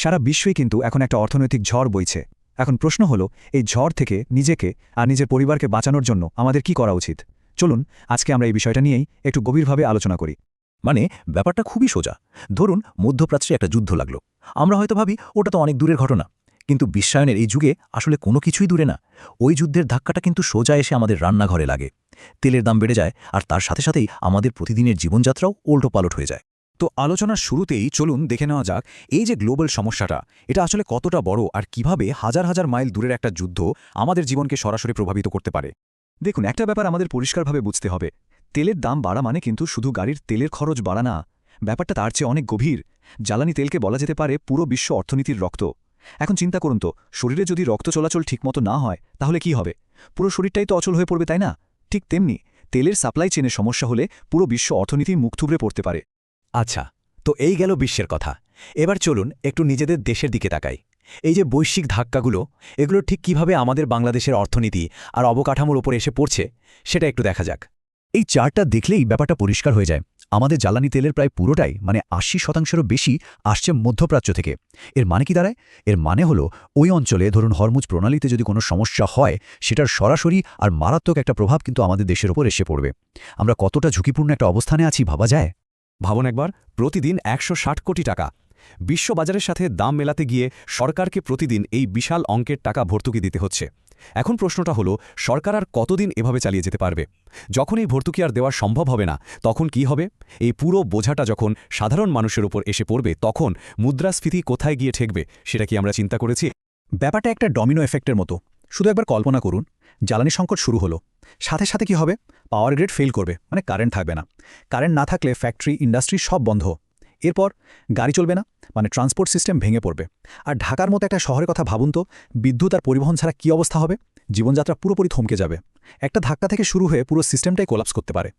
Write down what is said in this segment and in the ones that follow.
সারা বিশ্বই কিন্তু এখন একটা অর্থনৈতিক ঝড় বইছে। এখন প্রশ্ন হলো, এই ঝড় থেকে নিজেকে আর নিজের পরিবারকে বাঁচানোর জন্য আমাদের কি করা উচিত? চলুন আজকে আমরা এই বিষয়টা নিয়েই একটু গভীরভাবে আলোচনা করি। মানে ব্যাপারটা খুবই সোজা। ধরুন মধ্যপ্রাচ্যে একটা যুদ্ধ লাগলো। আমরা হয়তো ভাবি ওটা তো অনেক দূরের ঘটনা, কিন্তু বিশ্বায়নের এই যুগে আসলে কোনো কিছুই দূরে না। ওই যুদ্ধের ধাক্কাটা কিন্তু সোজা এসে আমাদের রান্নাঘরে লাগে। তেলের দাম বেড়ে যায়, আর তার সাথে সাথেই আমাদের প্রতিদিনের জীবনযাত্রাও উল্টোপালট হয়ে যায়। তো আলোচনার শুরুতেই চলুন দেখে নেওয়া যাক এই যে গ্লোবাল সমস্যাটা, এটা আসলে কতটা বড় আর কিভাবে হাজার হাজার মাইল দূরের একটা যুদ্ধ আমাদের জীবনকে সরাসরি প্রভাবিত করতে পারে। দেখুন, একটা ব্যাপার আমাদের পরিষ্কারভাবে বুঝতে হবে। তেলের দাম বাড়া মানে কিন্তু শুধু গাড়ির তেলের খরচ বাড়া না, ব্যাপারটা তার চেয়ে অনেক গভীর। জ্বালানি তেলকে বলা যেতে পারে পুরো বিশ্ব অর্থনীতির রক্ত। এখন চিন্তা করুন তো, শরীরে যদি রক্ত চলাচল ঠিকমতো না হয় তাহলে কি হবে? পুরো শরীরটাই তো অচল হয়ে পড়বে, তাই না? ঠিক তেমনি তেলের সাপ্লাই চেনের সমস্যা হলে পুরো বিশ্ব অর্থনীতি মুখ থুবড়ে পড়তে পারে। আচ্ছা, তো এই গেল বিশ্বের কথা। এবার চলুন একটু নিজেদের দেশের দিকে তাকাই। এই যে বৈশ্বিক ধাক্কাগুলো, এগুলো ঠিক কিভাবে আমাদের বাংলাদেশের অর্থনীতি আর অবকাঠামোর ওপর এসে পড়ছে সেটা একটু দেখা যাক। এই চার্টটা দেখলেই ব্যাপারটা পরিষ্কার হয়ে যায়। আমাদের জ্বালানি তেলের প্রায় পুরোটাই, মানে ৮০%-এরও বেশি আসছে মধ্যপ্রাচ্য থেকে। এর মানে কি দাঁড়ায়? এর মানে হলো ওই অঞ্চলে ধরুন হরমুজ প্রণালীতে যদি কোনো সমস্যা হয়, সেটার সরাসরি আর মারাত্মক একটা প্রভাব কিন্তু আমাদের দেশের ওপর এসে পড়বে। আমরা কতটা ঝুঁকিপূর্ণ একটা অবস্থানে আছি ভাবা যায়? ভাবুন একবার, প্রতিদিন ১৬০ কোটি টাকা বিশ্ববাজারের সাথে দাম মেলাতে গিয়ে সরকারকে প্রতিদিন এই বিশাল অঙ্কের টাকা ভর্তুকি দিতে হচ্ছে। এখন প্রশ্নটা হলো, সরকার আর কতদিন এভাবে চালিয়ে যেতে পারবে? যখন এই ভর্তুকি আর দেওয়া সম্ভব হবে না, তখন কি হবে? এই পুরো বোঝাটা যখন সাধারণ মানুষের উপর এসে পড়বে, তখন মুদ্রাস্ফীতি কোথায় গিয়ে ঠেকবে সেটা কি আমরা চিন্তা করেছি? ব্যাপারটা একটা ডমিনো এফেক্টের মতো। শুধু একবার কল্পনা করুন, জ্বালানি সংকট শুরু হলো, সাথে সাথে কি হবে? পাওয়ার গ্রিড ফেল করবে, মানে কারেন্ট থাকবে না। কারেন্ট না থাকলে ফ্যাক্টরি, ইন্ডাস্ট্রি সব বন্ধ। এরপর গাড়ি চলবে না, মানে ট্রান্সপোর্ট সিস্টেম ভেঙে পড়বে। আর ঢাকার মতো একটা শহরের কথা ভাবুন তো, বিদ্যুৎ আর পরিবহন ছাড়া কী অবস্থা হবে? জীবনযাত্রা পুরোপুরি থমকে যাবে। একটা ধাক্কা থেকে শুরু হয়ে পুরো সিস্টেমটাই কোলাপস করতে পারে।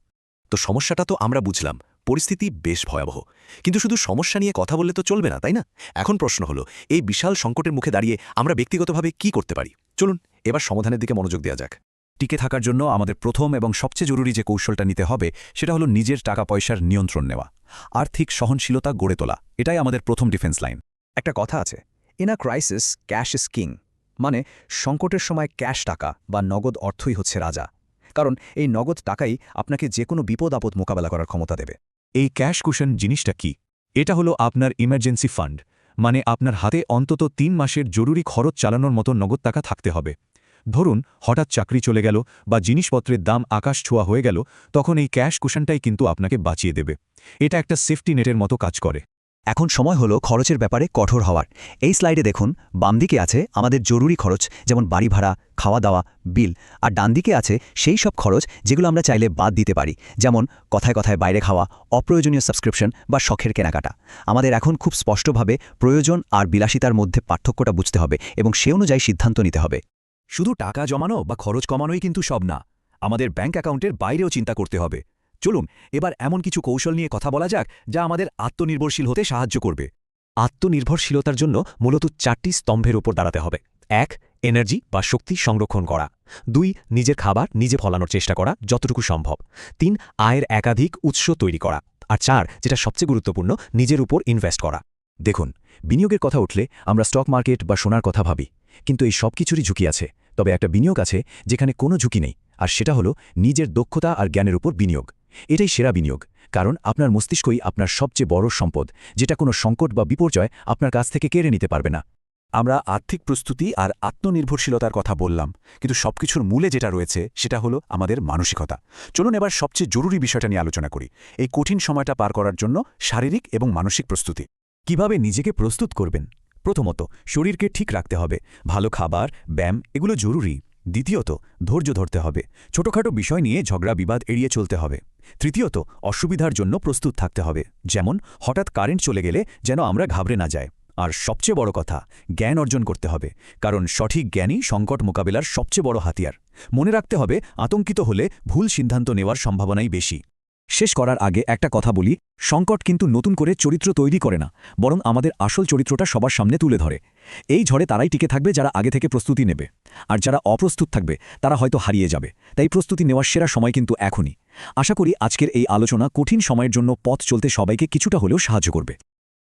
তো সমস্যাটা তো আমরা বুঝলাম, পরিস্থিতি বেশ ভয়াবহ। কিন্তু শুধু সমস্যা নিয়ে কথা বললে তো চলবে না, তাই না? এখন প্রশ্ন হলো, এই বিশাল সংকটের মুখে দাঁড়িয়ে আমরা ব্যক্তিগতভাবে কি করতে পারি? চলুন এবার সমাধানের দিকে মনোযোগ দেওয়া যাক। টিকে থাকার জন্য আমাদের প্রথম এবং সবচেয়ে জরুরি যে কৌশলটা নিতে হবে সেটা হলো নিজের টাকা পয়সার নিয়ন্ত্রণ নেওয়া, আর্থিক সহনশীলতা গড়ে তোলা। এটাই আমাদের প্রথম ডিফেন্স লাইন। একটা কথা আছে, in a crisis cash is king. মানে সংকটের সময় ক্যাশ টাকা বা নগদ অর্থই হচ্ছে রাজা। কারণ এই নগদ টাকাই আপনাকে যে কোনো বিপদ আপদ মোকাবেলা করার ক্ষমতা দেবে। এই ক্যাশ কুশন জিনিসটা কি? এটা হলো আপনার ইমার্জেন্সি ফান্ড। মানে আপনার হাতে অন্তত ৩ মাসের জরুরি খরচ চালানোর মতো নগদ টাকা থাকতে হবে। ধরুন হঠাৎ চাকরি চলে গেল বা জিনিসপত্রের দাম আকাশ ছোঁয়া হয়ে গেল, তখন এই ক্যাশ কুশনটাই কিন্তু আপনাকে বাঁচিয়ে দেবে। এটা একটা সেফটি নেটের মতো কাজ করে। এখন সময় হলো খরচের ব্যাপারে কঠোর হওয়ার। এই স্লাইডে দেখুন, বাম দিকে আছে আমাদের জরুরি খরচ, যেমন বাড়ি ভাড়া, খাওয়া দাওয়া, বিল। আর ডান দিকে আছে সেই সব খরচ যেগুলো আমরা চাইলে বাদ দিতে পারি, যেমন কথায় কথায় বাইরে খাওয়া, অপ্রয়োজনীয় সাবস্ক্রিপশন বা শখের কেনাকাটা। আমাদের এখন খুব স্পষ্টভাবে প্রয়োজন আর বিলাসিতার মধ্যে পার্থক্যটা বুঝতে হবে এবং সে অনুযায়ী সিদ্ধান্ত নিতে হবে। শুধু টাকা জমানো বা খরচ কমানোই কিন্তু সব না, আমাদের ব্যাঙ্ক অ্যাকাউন্টের বাইরেও চিন্তা করতে হবে। চলুন এবার এমন কিছু কৌশল নিয়ে কথা বলা যাক যা আমাদের আত্মনির্ভরশীল হতে সাহায্য করবে। আত্মনির্ভরশীলতার জন্য মূলত 4টি স্তম্ভের উপর দাঁড়াতে হবে। 1. এনার্জি বা শক্তি সংরক্ষণ করা। 2. নিজের খাবার নিজে ফলানোর চেষ্টা করা যতটুকু সম্ভব। 3. আয়ের একাধিক উৎস তৈরি করা। আর 4, যেটা সবচেয়ে গুরুত্বপূর্ণ, নিজের উপর ইনভেস্ট করা। দেখুন, বিনিয়োগের কথা উঠলে আমরা স্টক মার্কেট বা সোনার কথা ভাবি, কিন্তু এই সব কিছুরই ঝুঁকি আছে। তবে একটা বিনিয়োগ আছে যেখানে কোনো ঝুঁকি নেই, আর সেটা হলো নিজের দক্ষতা আর জ্ঞানের উপর বিনিয়োগ। এটাই সেরা বিনিয়োগ, কারণ আপনার মস্তিষ্কই আপনার সবচেয়ে বড় সম্পদ, যেটা কোনো সংকট বা বিপর্যয় আপনার কাছ থেকে কেড়ে নিতে পারবে না। আমরা আর্থিক প্রস্তুতি আর আত্মনির্ভরশীলতার কথা বললাম, কিন্তু সবকিছুর মূলে যেটা রয়েছে সেটা হলো আমাদের মানসিকতা। চলুন এবার সবচেয়ে জরুরি বিষয়টা নিয়ে আলোচনা করি, এই কঠিন সময়টা পার করার জন্য শারীরিক এবং মানসিক প্রস্তুতি। কিভাবে নিজেকে প্রস্তুত করবেন? প্রথমত, শরীরকে ঠিক রাখতে হবে। ভালো খাবার, ব্যায়াম এগুলো জরুরি। দ্বিতীয়ত, ধৈর্য ধরতে হবে। ছোটখাটো বিষয় নিয়ে ঝগড়া বিবাদ এড়িয়ে চলতে হবে। তৃতীয়ত, অসুবিধার জন্য প্রস্তুত থাকতে হবে, যেমন হঠাৎ কারেন্ট চলে গেলে যেন আমরা ঘাবড়ে না যাই। আর সবচেয়ে বড় কথা, জ্ঞান অর্জন করতে হবে, কারণ সঠিক জ্ঞানই সংকট মোকাবেলার সবচেয়ে বড় হাতিয়ার। মনে রাখতে হবে, আতঙ্কিত হলে ভুল সিদ্ধান্ত নেওয়ার সম্ভাবনাই বেশি। শেষ করার আগে একটা কথা বলি, সংকট কিন্তু নতুন করে চরিত্র তৈরি করে না, বরং আমাদের আসল চরিত্রটা সবার সামনে তুলে ধরে। এই ঝড়ে তারাই টিকে থাকবে যারা আগে থেকে প্রস্তুতি নেবে, আর যারা অপ্রস্তুত থাকবে তারা হয়তো হারিয়ে যাবে। তাই প্রস্তুতি নেওয়ার সেরা সময় কিন্তু এখনই। আশা করি আজকের এই আলোচনা কঠিন সময়ের জন্য পথ চলতে সবাইকে কিছুটা হলেও সাহায্য করবে।